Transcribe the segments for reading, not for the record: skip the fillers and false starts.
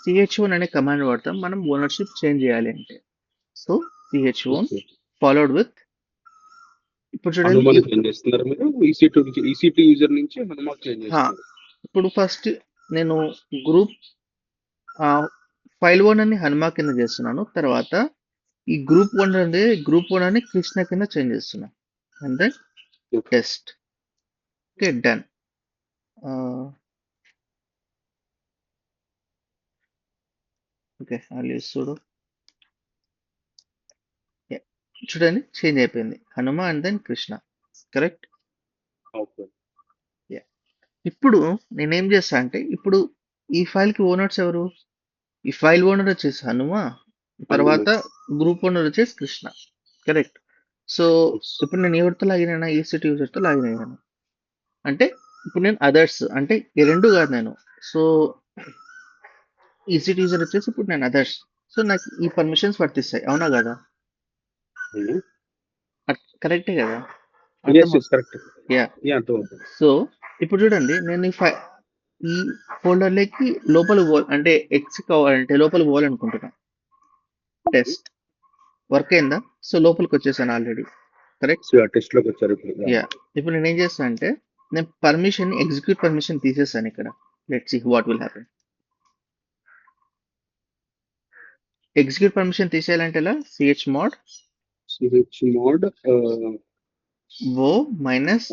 ch1 అనే command వాడతాం మనం ఓనర్షిప్ చేంజ్ చేయాలి అంటే. So ch1 okay followed with, ఇప్పుడు చూడండి హనుమాన్ చేంజ్ చేస్తున్నారు మీరు EC2 నుంచి EC2 యూజర్ నుంచి హనుమాన్ చేంజ్ చేస్తున్నారు. ఇప్పుడు ఫస్ట్ నేను గ్రూప్ ఫైల్ ఓనర్ ని హనుమా కింద చేస్తున్నాను. తర్వాత ఈ గ్రూప్ ఓనర్ ని కృష్ణ కింద చేంజ్ చేస్తున్నాను. And then okay test. Okay, done. Okay, చూడు చూడండి చేంజ్ అయిపోయింది, Hanuma and then Krishna. Correct. Okay ఇప్పుడు నేనేం చేస్తా అంటే, ఇప్పుడు ఈ ఫైల్ కి ఓనర్స్ ఎవరు? ఈ ఫైల్ ఓనర్ వచ్చేసి హనుమ, తర్వాత గ్రూప్ ఓనర్ వచ్చేసి కృష్ణ. కరెక్ట్. సో ఇప్పుడు నేను ఎవరితో లాగిన్ అయినా, EC2 యూజర్తో లాగిన్ అయ్యాను అంటే, ఇప్పుడు నేను అదర్స్ అంటే ఈ రెండు కాదు నేను. సో EC2 యూజర్ వచ్చేసి ఇప్పుడు నేను అదర్స్. సో నాకు ఈ పర్మిషన్స్ వర్తిస్తాయి, అవునా కదా? కరెక్టే కదా? కరెక్ట్. యా. సో ఇప్పుడు చూడండి, నేను ఈ ఫోల్డర్లోకి లోపల అంటే ఎక్స్ కావాలంటే లోపల పోవాలనుకుంటున్నా. టెస్ట్ వర్క్ అయిందా? సో లోపలికి వచ్చేసాను ఆల్రెడీ. కరెక్ట్. టెస్ట్ లోకి వచ్చారు ఇప్పుడు. యా. ఇప్పుడు నేను ఏం చేస్తాను అంటే, నేను పర్మిషన్ ఎగ్జిక్యూట్ పర్మిషన్ తీసేసాను ఇక్కడ. Let's see what will happen. Execute permission తీసేయాలంటే ఎలా? chmod o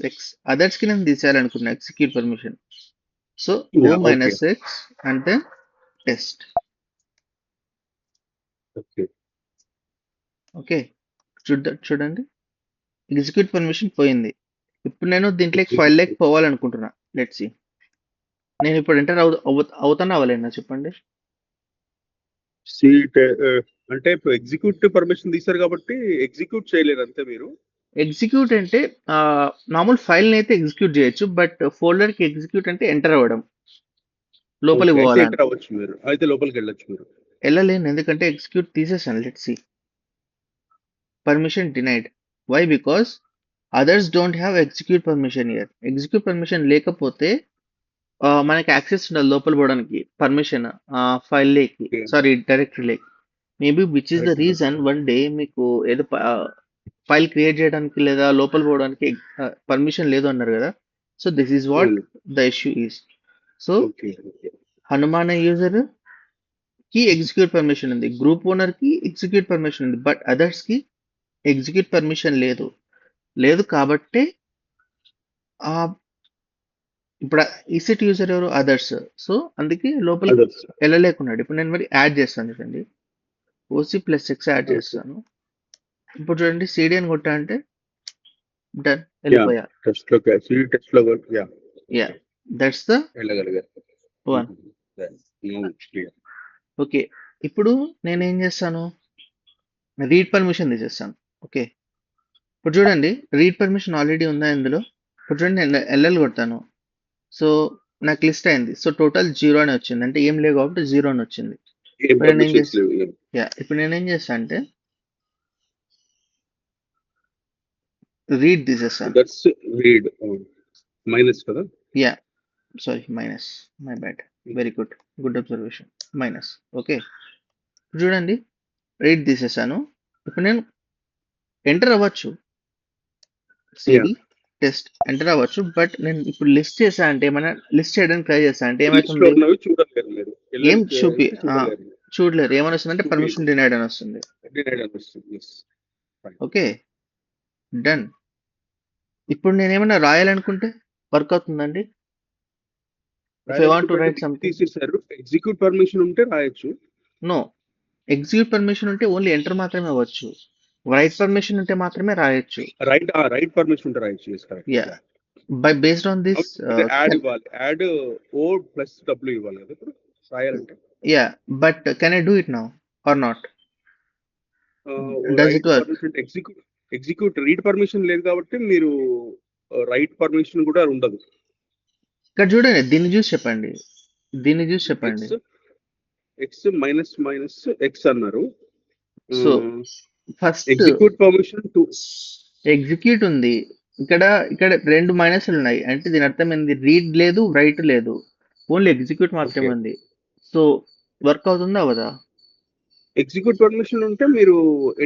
-x అదర్స్ కి నేను తీసేయాలనుకున్నా execute permission. So o -x and then test. Okay, చూడండి ఎగ్జిక్యూట్ పర్మిషన్ పోయింది. ఇప్పుడు నేను దీంట్లోకి ఫైల్ లేక్ పోవాలనుకుంటున్నా. లెట్స్ సీ, నేను ఇప్పుడు ఎంటర్ అవుతానా అవ్వలేనా చెప్పండి. అంటే ఇప్పుడు ఎగ్జిక్యూట్ పర్మిషన్ తీశారు కాబట్టి ఎగ్జిక్యూట్ చేయలేరు అంతే మీరు. ఎగ్జిక్యూట్ అంటే మామూలు ఫైల్ ని అయితే ఎగ్జిక్యూట్ చేయొచ్చు, బట్ ఫోల్డర్ కి ఎగ్జిక్యూట్ అంటే ఎంటర్ అవ్వడం, లోపలికి పోవాలి. ఎంటర్ అవ్వచ్చు మీరు, అయితే లోపలికి వెళ్ళొచ్చు మీరు. వెళ్ళలేను, ఎందుకంటే ఎగ్జిక్యూట్ తీసేసాను. Let's see, permission denied. Why? Because others don't have execute permission here. Execute permission లేకపోతే మనకి యాక్సెస్ ఉండాలి లోపల పోవడానికి, పర్మిషన్ ఫైల్ లేకి, సారీ డైరెక్టరీ లేకి. Maybe which is the reason one day మీకు ఏదో ఫైల్ క్రియేట్ చేయడానికి లేదా లోపల పోవడానికి పర్మిషన్ లేదు అన్నారు కదా. So this is what the issue is. So Hanuman user కి ఎగ్జిక్యూట్ పర్మిషన్ ఉంది, గ్రూప్ ఓనర్ కి ఎగ్జిక్యూట్ పర్మిషన్ ఉంది, బట్ అదర్స్ కి ఎగ్జిక్యూట్ పర్మిషన్ లేదు కాబట్టి ఇప్పుడు EC2 యూజర్ ఎవరు? అదర్స్. సో అందుకే లోపల వెళ్ళలేకున్నాడు. ఇప్పుడు నేను మరి యాడ్ చేస్తాను చూడండి, OC+X యాడ్ చేస్తాను. ఇప్పుడు చూడండి CD అని కొట్టా అంటే డన్, వెళ్ళిపోయా. Yeah, that's the one. Okay, ఇప్పుడు నేనేం చేస్తాను, రీడ్ పర్మిషన్ తీసేస్తాను. ఓకే, ఇప్పుడు చూడండి రీడ్ పర్మిషన్ ఆల్రెడీ ఉందా ఇందులో. ఇప్పుడు చూడండి నేను LL కొడతాను. సో నాకు లిస్ట్ అయింది. సో టోటల్ 0 అని వచ్చింది, అంటే ఏం లేవు కాబట్టి 0 అని వచ్చింది. ఇప్పుడు నేనేం చేస్తా అంటే రీడ్ తీసేస్తాను. Yeah, sorry minus, my bad. Very good observation. Minus. Okay, చూడండి రీడ్ తీసేసాను. ఇప్పుడు నేను ఎంటర్ అవ్వచ్చు, CD టెస్ట్ ఎంటర్ అవ్వచ్చు, బట్ నేను ఇప్పుడు లిస్ట్ చేసా అంటే ఏమైనా లిస్ట్ చేయడానికి ట్రై చేస్తా అంటే ఏమవుతుంది, ఏం చూడలేరు. ఏమని వస్తుందంటే పర్మిషన్ డినైడ్ అని వస్తుంది. Okay, done. ఇప్పుడు నేను ఏమైనా రాయాలనుకుంటే వర్క్ అవుతుందండి. ఎగ్జిక్యూట్ పర్మిషన్ ఉంటే రాయొచ్చు. నో, ఎగ్జిక్యూట్ పర్మిషన్ ఉంటే ఓన్లీ ఎంటర్ మాత్రమే అవ్వచ్చు. రైట్ పర్మిషన్ ఉంటే మాత్రమే రాయొచ్చు. రైట్ పర్మిషన్ ఉంటే రాయొచ్చు. Yeah, by based on this add O plus W ఇవ్వాలి కదా ఇప్పుడు రాయాలంటే. Yeah, but can I do it now or not? Does it work? Execute read permission లేదు కాబట్టి మీరు రైట్ పర్మిషన్ కూడా ఉండదు. ఇక్కడ చూడండి, దీన్ని చూసి చెప్పండి. ఎక్స్ మైనస్ ఎక్స్ అన్నారు. So first execute permission to execute ఉంది, ఇక్కడ రెండు మైనస్లు ఉన్నాయి, అంటే దీని అర్థం ఏంది? రీడ్ లేదు, రైట్ లేదు, ఓన్లీ ఎగ్జిక్యూట్ మాత్రమే ఉంది. సో వర్క్ అవుతుందా అవదా? ఎగ్జిక్యూట్ పర్మిషన్ ఉంటే మీరు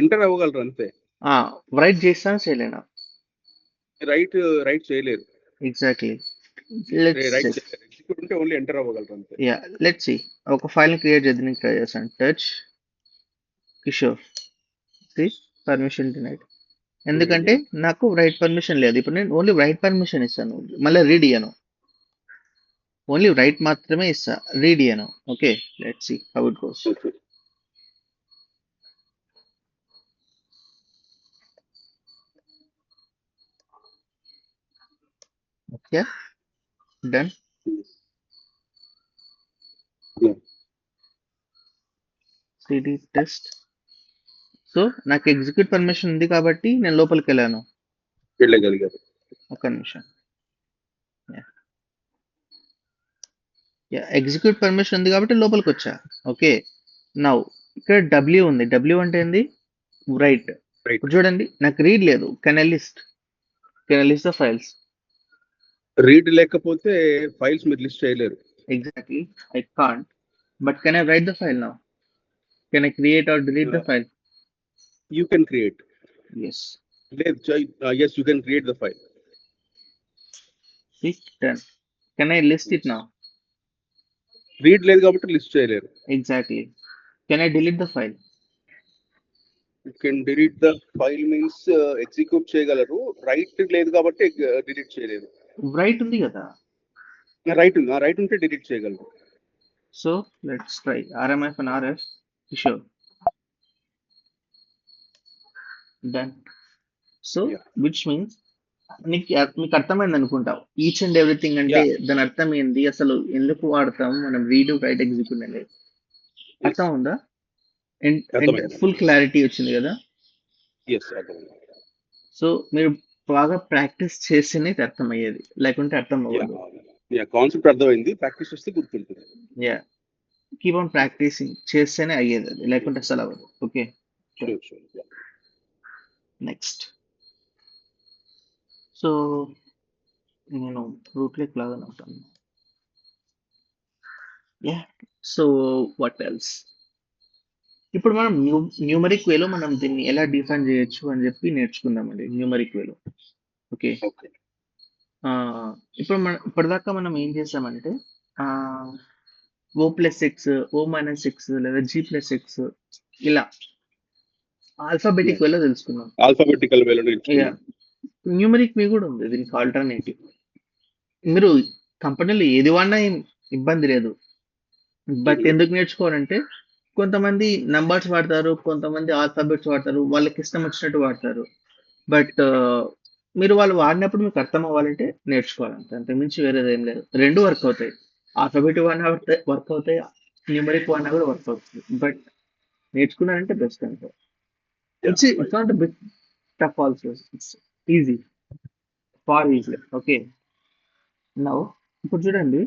ఎంటర్ అవ్వగలరు అంతే. రైట్ చేస్తాను చేయలేనా? రైట్ రైట్ చేయలేరు. ఎగ్జాక్ట్లీ. రైట్ లెట్స్ చేయలేరు. ఎగ్జిక్యూట్ ఉంటే ఓన్లీ ఎంటర్ అవ్వగలరు అంతే. Yeah let's see. ఒక ఫైల్ ని క్రియేట్ చేయడానికి ట్రై చేస్తాను. Touch Kishore c permission denied. ఎందుకంటే నాకు రైట్ పర్మిషన్ లేదు. ఇప్పుడు నేను ఓన్లీ రైట్ పర్మిషన్ ఇస్తాను, మళ్ళీ రీడ్ ఇయ్యను. ఓన్లీ రైట్ మాత్రమే ఇస్తా, రీడ్ ఇయ్యను. Okay let's see how it goes. Okay. Okay done. CD test. So నాకు ఎగ్జిక్యూట్ పర్మిషన్ ఉంది కాబట్టి నేను లోపలికి వెళ్ళాను. వెళ్ళగలిగారు. ఒక్క నిమిషం. ఎగ్జిక్యూట్ పర్మిషన్ ఉంది కాబట్టి లోపలికి వచ్చా. ఓకే నౌ ఇక్కడ డబ్ల్యూ ఉంది. డబ్ల్యూ అంటే ఏంది? రైట్. రైట్. ఇప్పుడు చూడండి నాకు రీడ్ లేదు. Can I list the files? Read లేకపోతే ఫైల్స్ మీరు లిస్ట్ చేయలేరు. Exactly I can't. But can I write the file now? Can I create or delete the file? You can create. Yes. లేదు, yes you can create the file. Done. Can I list it now? Read లేదు కాబట్టి list చేయలేరు. Exactly. Can I delete the file? You can delete the file means execute చేయగలరు. Right లేదు కాబట్టి delete చేయలేరు. Right ఉంది కదా. రైట్ ఉంది, రైట్ ఉంటే డిలీట్ చేయగలరు. So let's try RMF and RF. Sure. Done. So Yeah. which means మీకు అర్థమైంది అనుకుంటావు ఈచ్ అండ్ ఎవ్రీథింగ్ అంటే దాని అర్థం ఏంది, అసలు ఎందుకు వాడతాం మనం రీడ్ రైట్ ఎగ్జిక్యూట్ అనేది. అర్థం ఉందా? ఫుల్ క్లారిటీ వచ్చింది కదా. సో మీరు బాగా ప్రాక్టీస్ చేస్తేనే ఇది అర్థమయ్యేది, లేకుంటే అర్థం అవ్వదు. కాన్సెప్ట్ అర్థమైంది, ప్రాక్టీస్ చేస్తే గుర్తుంటుంది. యా కీప్ ఆన్ ప్రాక్టీసింగ్ చేస్తేనే అయ్యేది అది, లేకుంటే అసలు అవ్వదు. Okay next. సో నేను రూట్లెక్ లాగా ఉంటాను. Yeah so what else. ఇప్పుడు మనం న్యూమరిక్ వేలో మనం దీన్ని ఎలా డిఫైన్ చేయొచ్చు అని చెప్పి నేర్చుకుందామండి న్యూమరిక్ వేలో. ఓకే ఇప్పుడు ఇప్పటిదాకా మనం ఏం చేసామంటే O+X, O-X లేదా G+X ఇలా ఆల్ఫాబెటిక్ వేలో తెలుసుకున్నాం. ఆల్ఫాబెటికల్ వేలో న్యూమరిక్ వే కూడా ఉంది దీనికి ఆల్టర్నేటివ్. మీరు కంపెనీలో ఏది వాడినా ఏం ఇబ్బంది లేదు. బట్ ఎందుకు నేర్చుకోవాలంటే కొంతమంది నంబర్స్ వాడతారు, కొంతమంది ఆల్ఫాబెట్స్ వాడతారు, వాళ్ళకి ఇష్టం వచ్చినట్టు వాడతారు. బట్ మీరు వాళ్ళు వాడినప్పుడు మీకు అర్థం అవ్వాలంటే నేర్చుకోవాలంటే, అంతకుమించి వేరేది ఏం లేదు. రెండు వర్క్ అవుతాయి. ఆల్ఫాబెట్ వాడినా వర్క్ అవుతాయి, న్యూమరిక్ వాడినా కూడా వర్క్ అవుతుంది. బట్ నేర్చుకున్నారంటే బెస్ట్ అంటే. It's not big tough also, it's easy, far easy. Okay now ఇప్పుడు చూడండి,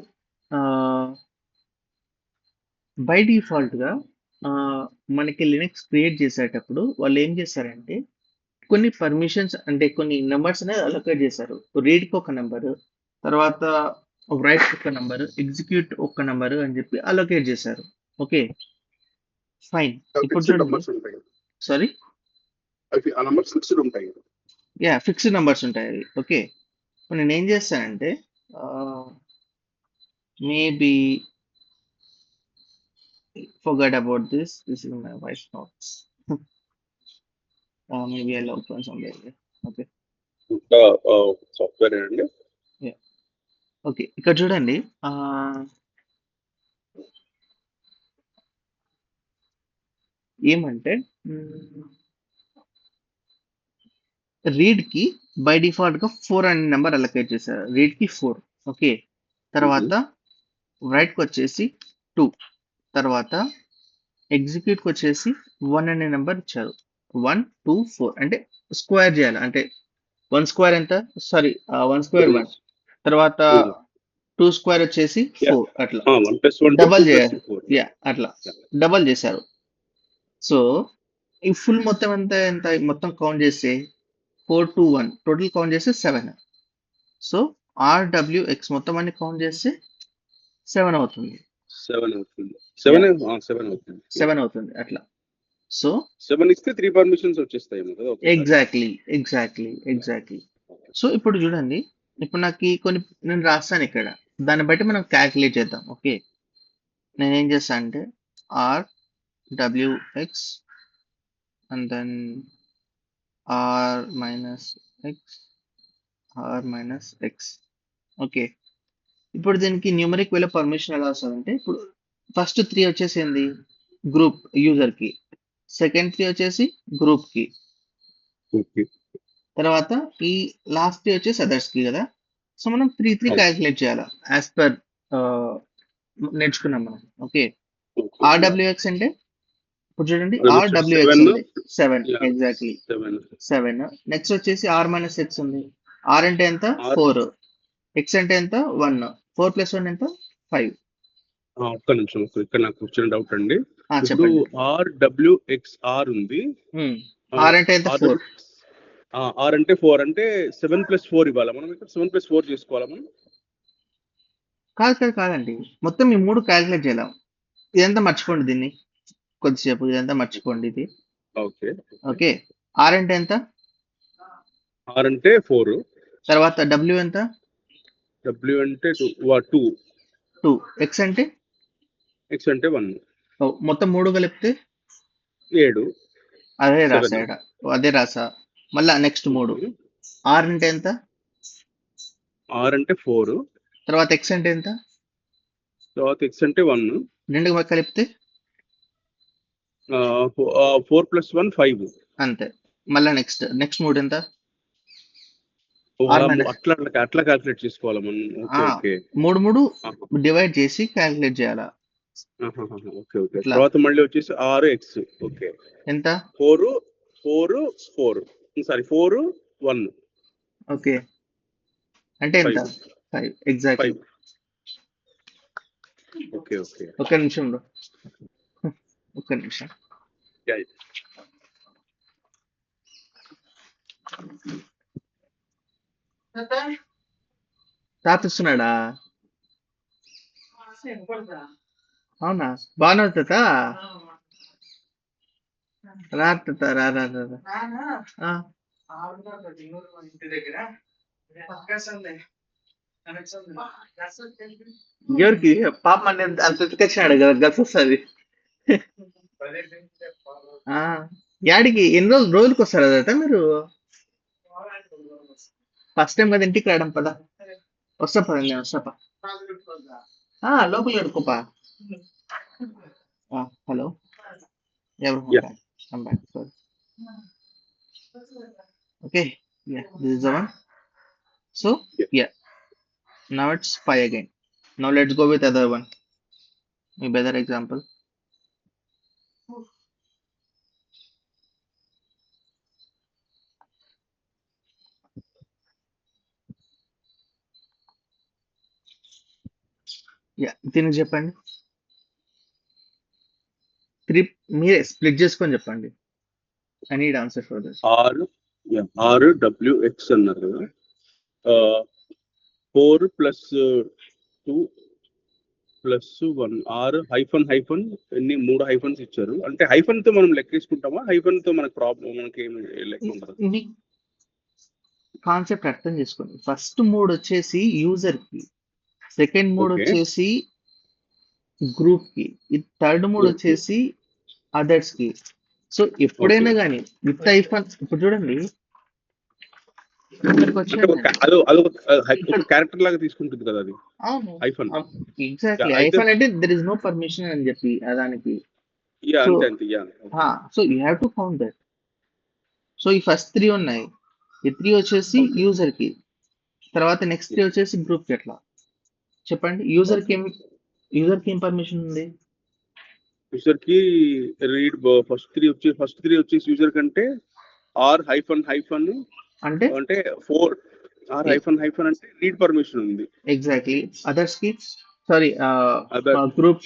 బై డిఫాల్ట్గా మనకి లినక్స్ క్రియేట్ చేసేటప్పుడు వాళ్ళు ఏం చేశారంటే కొన్ని పర్మిషన్స్ అంటే కొన్ని నెంబర్స్ అనేది అలొకేట్ చేశారు. రీడ్కి ఒక నెంబరు, తర్వాత రైట్ ఒక నెంబరు, ఎగ్జిక్యూట్ ఒక నెంబరు అని చెప్పి అలొకేట్ చేశారు. Okay fine. ఇప్పుడు చూడండి, సారీ యా ఫిక్స్డ్ నెంబర్స్ ఉంటాయి అవి. ఓకే ఇప్పుడు నేను ఏం చేస్తానంటే maybe forgot about this is my wife's notes. Maybe I'll open somewhere. Okay software అండి. ఓకే ఇక్కడ చూడండి, ఏమంటే రీడ్ కి బై డిఫాల్ట్ గా 4 అనే నెంబర్ అలొకేట్ చేశారు. రీడ్ కి 4. ఓకే తర్వాత రైట్ కి వచ్చేసి 2, తర్వాత ఎగ్జిక్యూట్ కి వచ్చేసి 1 అనే నెంబర్ ఇచ్చారు. 1 2 4 అంటే స్క్వేర్ చేయాలి. అంటే 1 స్క్వేర్ ఎంత, సారీ 1 స్క్వేర్ 1, తర్వాత 2 స్క్వేర్ వచ్చేసి 4, అట్లా డబల్ చేయాలి. యా అట్లా డబల్ చేశారు. సో ఈ ఫుల్ మొత్తం ఎంత ఎంత మొత్తం కౌంట్ చేస్తే 4 2 1 టోటల్ కౌంట్ చేస్తే 7. సో RWX మొత్తం అన్ని కౌంట్ చేస్తే 7 అవుతుంది. 7 అవుతుంది. 7 7 అవుతుంది. 7 అవుతుంది అట్లా. సో 7 ఇస్తే 3 పర్మిషన్స్ వచ్చేస్తాయేమో కదా ఒకేసారి. ఎగ్జాక్ట్లీ. సో ఇప్పుడు చూడండి, ఇప్పుడు నాకు ఈ కొన్ని నేను రాస్తాను ఇక్కడ, దాన్ని బట్టి మనం క్యాల్కులేట్ చేద్దాం. ఓకే, నేనేం చేస్తా అంటే R W X and then R minus X. Okay, ఇప్పుడు దీనికి న్యూమరిక్ వేలో పర్మిషన్ ఎలా వస్తుందంటే, ఇప్పుడు ఫస్ట్ 3 వచ్చేసి ఏంది గ్రూప్ యూజర్ కి, సెకండ్ 3 వచ్చేసి గ్రూప్ కి, ఓకే. తర్వాత ఈ లాస్ట్ 3 వచ్చేసి అదర్స్ కి కదా. సో మనం 3 అవును. క్యాలిక్యులేట్ చేయాలి యాజ్ పర్ నేర్చుకున్నాం మనం. Okay, okay. ఆర్డబ్ల్యూఎక్స్ అంటే ఇప్పుడు చూడండి అది వచ్చేసి ఆర్డబ్ల్యూఎక్స్ 7 ఉంది 7 yeah, ఎగ్జాక్ట్లీ 7 నెక్స్ట్ వచ్చేసి ఆర్ మైనస్ ఎక్స్ ఉంది. ఆర్ అంటే ఎంత R 4, ఎక్స్ అంటే ఎంత 1, 4 ప్లస్ 1 ఎంత 5. ఒక్క నిమిషం ఇక్కడ నాకు వచ్చిన డౌట్ అండి. ఇప్పుడు చెప్పండి. RWXR ఉంది. ఆర్ అంటే ఎంత 4, R అంటే 4 అంటే 7 + 4 ఇవ్వాలా మనం? ఇక్కడ 7 + 4 చేసుకోవాలా మనం? కాదండి, మొత్తం ఈ 3 క్యాలిక్యులేట్ చేయాలి. ఇదంతా మర్చిపోండి, దీన్ని కొద్దిసేపు ఇదంతా మర్చిపోండి ఇది. ఓకే, ఆర్ అంటే ఎంత? R అంటే 4, తర్వాత డబ్ల్యూ ఎంత? W అంటే 2, ఎక్స్ అంటే X అంటే 1, మొత్తం 3 కలిపితే 7. అదే రాసా. మళ్ళా నెక్స్ట్ 3. ఆర్ అంటే ఎంత? R అంటే 4, తర్వాత ఎక్స్ అంటే ఎంత? తర్వాత X అంటే 1, 2 కలిపితే 4 + 1 5. అంతే. మళ్ళా నెక్స్ట్ 3 ఎంత? అట్లా క్యాల్కులేట్ చేసుకోవాలా మనం? ఓకే. 3 డివైడ్ చేసి క్యాల్కులేట్ చేయాలా. ఓకే. తర్వాత మళ్ళీ వచ్చేసి RX ఓకే ఎంత? 4 సారీ 4 1 ఓకే అంటే ఎంత? 5 ఎగ్జాక్ట్లీ. ఓకే. ఒక్క నిమిషం. తాపిస్తున్నాడా? అవునా, బాగానే అవుతుందా? రా. ఎవరికి పాప అంత ఎత్తుకొచ్చినాడు కదా, గస్ వస్తుంది. యాడికి ఎన్ని రోజులకు వస్తారు అదట మీరు? ఫస్ట్ టైం కదా ఇంటికి రావడం. పదా నేను వస్తాపా. లోపలికి అడుకోపా. హలో, ఎవరు? Okay, this is the one. So yeah, now it's 5 again. Now let's go with other one. A better example. దీనికి చెప్పండి. 3 మీరే స్ప్లిట్ చేసుకొని చెప్పండి. I need answer for this. RWX అన్నారు కదా. 4 + 2 + 1 R హైఫన్ ఎన్ని 3 హైఫన్స్ ఇచ్చారు. అంటే హైఫన్ తో మనం లెక్కేసుకుంటామా? హైఫన్ తో మనకు ప్రాబ్లం మనకి ఏమి లెక్క ఉండదు. కాన్సెప్ట్ అర్థం చేసుకోండి. ఫస్ట్ 3 వచ్చేసి యూజర్ కి, సెకండ్ 3 వచ్చేసి గ్రూప్ కి, థర్డ్ 3 వచ్చేసి అదర్స్ కి. సో ఎప్పుడైనా కానీ విత్ హైఫన్, ఇప్పుడు చూడండి క్యారెక్టర్ లాగా తీసుకుంటుంది కదా అది. అవును, హైఫన్ ఎగ్జాక్ట్లీ. హైఫన్ అంటే దెర్ ఇస్ నో పర్మిషన్ అని చెప్పి దానికి. So you have to count that. So ఈ ఫస్ట్ 3 ఉన్నాయి, ఈ 3 వచ్చేసి యూజర్ కి, తర్వాత నెక్స్ట్ 3 వచ్చేసి గ్రూప్ కి. ఎట్లా చెప్పండి? యూజర్ కి ఏం పర్మిషన్ ఉంది? యూజర్ కి రీడ్ ఫస్ట్ 3 వచ్చేసి యూజర్ కంటే ఆర్ హైఫన్ అంటే 4 ఆర్ హైఫన్ అంటే రీడ్ పర్మిషన్ ఉంది. ఎగ్జాక్ట్లీ. అదర్స్ కి, సారీ గ్రూప్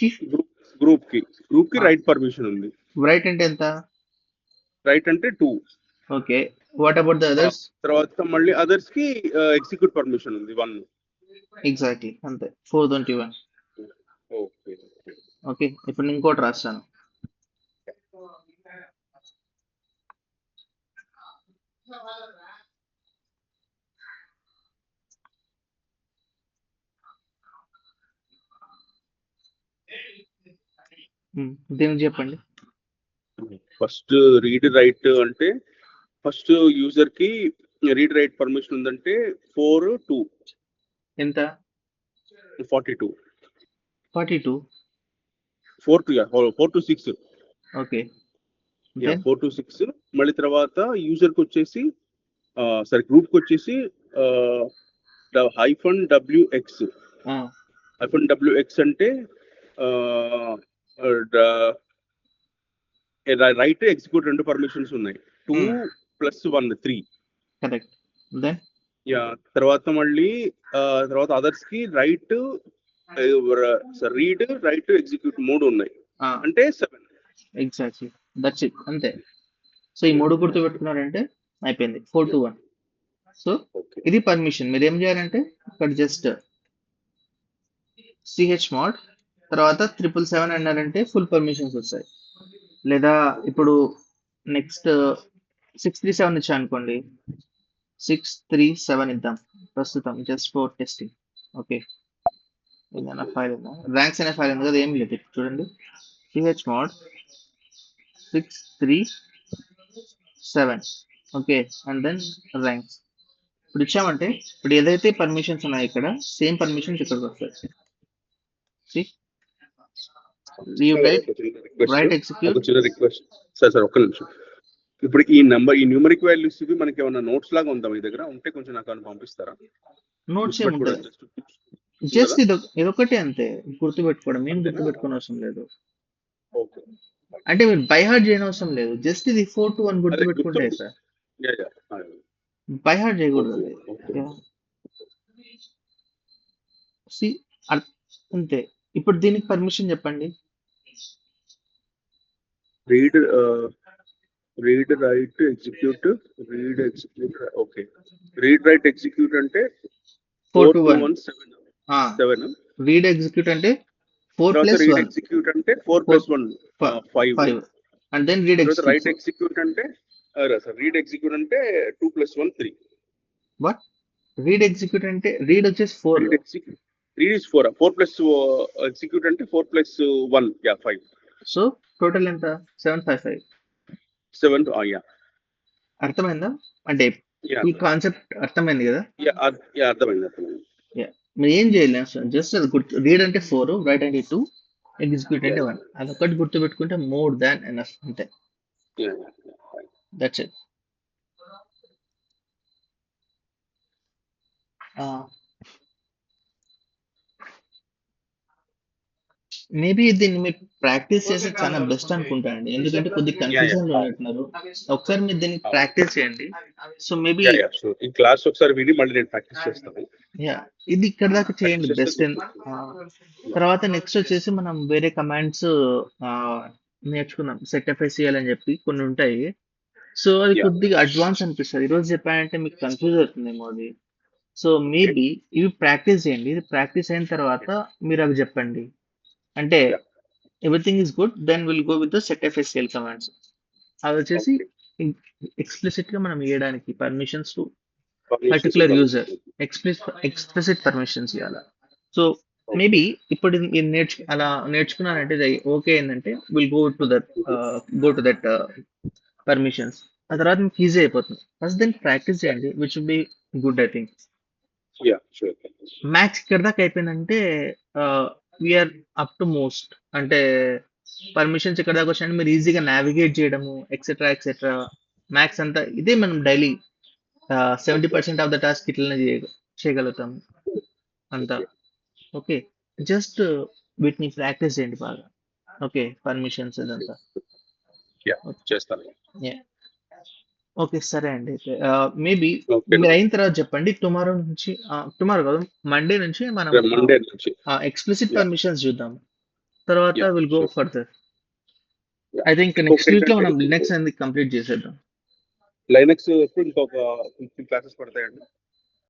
కి రైట్ పర్మిషన్ ఉంది. రైట్ అంటే ఎంత? రైట్ అంటే 2. Okay, what about the others? తర్వాత మళ్ళీ అదర్స్ కి ఎగ్జిక్యూట్ పర్మిషన్ ఉంది 1. ఎగ్జాక్ట్లీ అంతే, 421. ఓకే. ఓకే, ఇప్పుడు నేను ఇంకోటి రాస్తాను. దీనికి చెప్పండి. ఫస్ట్ రీడ్ రైట్ అంటే ఫస్ట్ యూజర్ కి రీడ్ రైట్ పర్మిషన్ ఉందంటే 4 2 ఎంత? 42 42. 4 to 6. Okay, 4 to 6. మళ్ళీ తర్వాత యూజర్ కి వచ్చేసి సరే గ్రూప్ కి వచ్చేసి -WX. -WX అంటే రైట్ ఎగ్జిక్యూట్ 2 పర్మిషన్స్ ఉన్నాయి. 2 + 1 3. కరెక్ట్. దెన్ తర్వాత మళ్ళీ తర్వాత అదర్స్ కి రైట్ రీడ్ రైట్ ఎగ్జిక్యూట్ 3 ఉన్నాయి, అంటే 7. ఎగ్జాక్ట్లీ, దట్స్ ఇట్, అంతే. సో ఈ 3 గుర్తు పెట్టుకున్నారంటే అయిపోయింది. 4 to 1. సో ఇది పర్మిషన్. మీరు ఏం చేయాలంటే ఇక్కడ జస్ట్ chmod తర్వాత 777 అన్నారంటే ఫుల్ పర్మిషన్స్ వస్తాయి. లేదా ఇప్పుడు నెక్స్ట్ 637 ఇచ్చా అనుకోండి, 637 ఇద్దాం ప్రస్తుతం, జస్ట్ ఫర్ టెస్టింగ్. ఓకే, ఏదైనా ఫైల్ ఉందా? ర్యాంక్స్ అనే ఫైల్ ఉంది కదా, ఏం లేదు. చూడండి, chmod 637. Okay, and then ranks. ఇప్పుడు ఇచ్చామంటే ఇప్పుడు ఏదైతే పర్మిషన్స్ ఉన్నాయో ఇక్కడ సేమ్ పర్మిషన్స్ ఇక్కడికి వస్తాయి. Right execute. చిన్న రిక్వెస్ట్ సార్, ఒక్క నిమిషం. ఇప్పుడు ఈ న్యూమరిక్ వాల్యూస్ ఇవి మనకి ఏమైనా నోట్స్ లాగా ఉందా మీ దగ్గర? ఉంటే కొంచెం నాకు పంపిస్తారా? నోట్స్ ఏముంటుంది, జస్ట్ ఇదొకటి అంతే గుర్తుపెట్టుకోవడం. ఏం గుర్తుపెట్టుకోని అవసరం లేదు. అంటే మీరు బై హార్ట్ చేయని అవసరం లేదు. జస్ట్ ఇది 4 to 1 గుర్తుపెట్టుకుంటే సార్, బై హార్ట్ చేయకూడదు. అంతే. ఇప్పుడు దీనికి పర్మిషన్ చెప్పండి. Read write execute. Okay, read write execute అంటే 4 to 1 7. రీడ్ ఎగ్జిక్యూట్ అంటే 4 + 1. ఎగ్జిక్యూట్ అంటే 4 + 1 5. And then read execute. Write execute అంటే రీడ్ ఎగ్జిక్యూట్ అంటే 2 + 1 3. వాట్? రీడ్ ఎగ్జిక్యూట్ అంటే రీడ్ వచ్చేసి 4. Read is 4. 4 + ఎగ్జిక్యూట్ అంటే 4 + 1 5. సో టోటల్ ఎంత? 755. 7. అర్థమైందా? అంటే ఈ కాన్సెప్ట్ అర్థమైంది కదా? అర్థమైంది. మీరు ఏం చేయలేదు, జస్ట్ అది గుర్తు. రీడ్ అంటే 4, రైట్ అంటే 2, ఎగ్జిక్యూట్ అంటే 1. అదొకటి గుర్తు పెట్టుకుంటే మోర్ దాన్ ఎనఫ్, అంతే. That's it. మేబీ దీన్ని మీరు ప్రాక్టీస్ చేస్తే చాలా బెస్ట్ అనుకుంటానండి. ఎందుకంటే కొద్దిగా కన్ఫ్యూజన్ లో ఉంటున్నారు. ఒకసారి మీరు దీన్ని ప్రాక్టీస్ చేయండి. సో మేబీ ఈ క్లాస్ ఒకసారి విని మళ్ళీ నేను ప్రాక్టీస్ చేస్తాను. ఇది ఇక్కడ దాకా చేయండి బెస్ట్. తర్వాత నెక్స్ట్ వచ్చేసి మనం వేరే కమాండ్స్ నేర్చుకుందాం. సెట్ఎఫ్ఎస్సిఎల్ అని చెప్పి కొన్ని ఉంటాయి. సో అది కొద్దిగా అడ్వాన్స్ అనిపిస్తుంది. ఈరోజు చెప్పానంటే మీకు కన్ఫ్యూజ్ అవుతుందేమో అది. సో మేబీ ఇవి ప్రాక్టీస్ చేయండి. ఇది ప్రాక్టీస్ అయిన తర్వాత మీరు అవి చెప్పండి. అంటే everything is good, then will go with the set FSCL commands. అది వచ్చేసి ఎక్స్ప్లిసిట్ గా మనం ఇవ్వడానికి permissions to particular user, explicit permissions ఇవ్వాలి. సో మేబీ ఇప్పుడు అలా నేర్చుకున్నారంటే ఓకే ఏంటంటే will go to that permissions. ఆ తర్వాత మీకు ఈజీ అయిపోతుంది. ఫస్ట్ దెన్ ప్రాక్టీస్ చేయండి, which will be good. I think maths ఇక్కడ దాకా అయిపోయిందంటే వీఆర్ అప్ టు మోస్ట్. అంటే పర్మిషన్స్ ఇక్కడ దాకా వచ్చినట్టు మీరు ఈజీగా నావిగేట్ చేయడము ఎక్సెట్రా ఎక్సెట్రా. మ్యాథ్స్ అంతా ఇదే మనం డైలీ 70% ఆఫ్ ద టాస్క్ ఇట్లనే చేయగలుగుతాము అంతా. ఓకే, జస్ట్ వీటిని ప్రాక్టీస్ చేయండి బాగా. ఓకే, పర్మిషన్స్ ఇదంతా చేస్తాను. ఓకే, సరే అండి. మేబీ మీరు అయిన తర్వాత చెప్పండి. టుమారో కాదు, మండే నుంచి మనం ఎక్స్ప్లిసిట్ పర్మిషన్స్ చూద్దాం. తర్వాత will go further. I think next week లో మనం లినక్స్ అనేది కంప్లీట్ చేసేద్దాం. లైనక్స్ ఇంకొక 15 క్లాసెస్ పడతాయండి.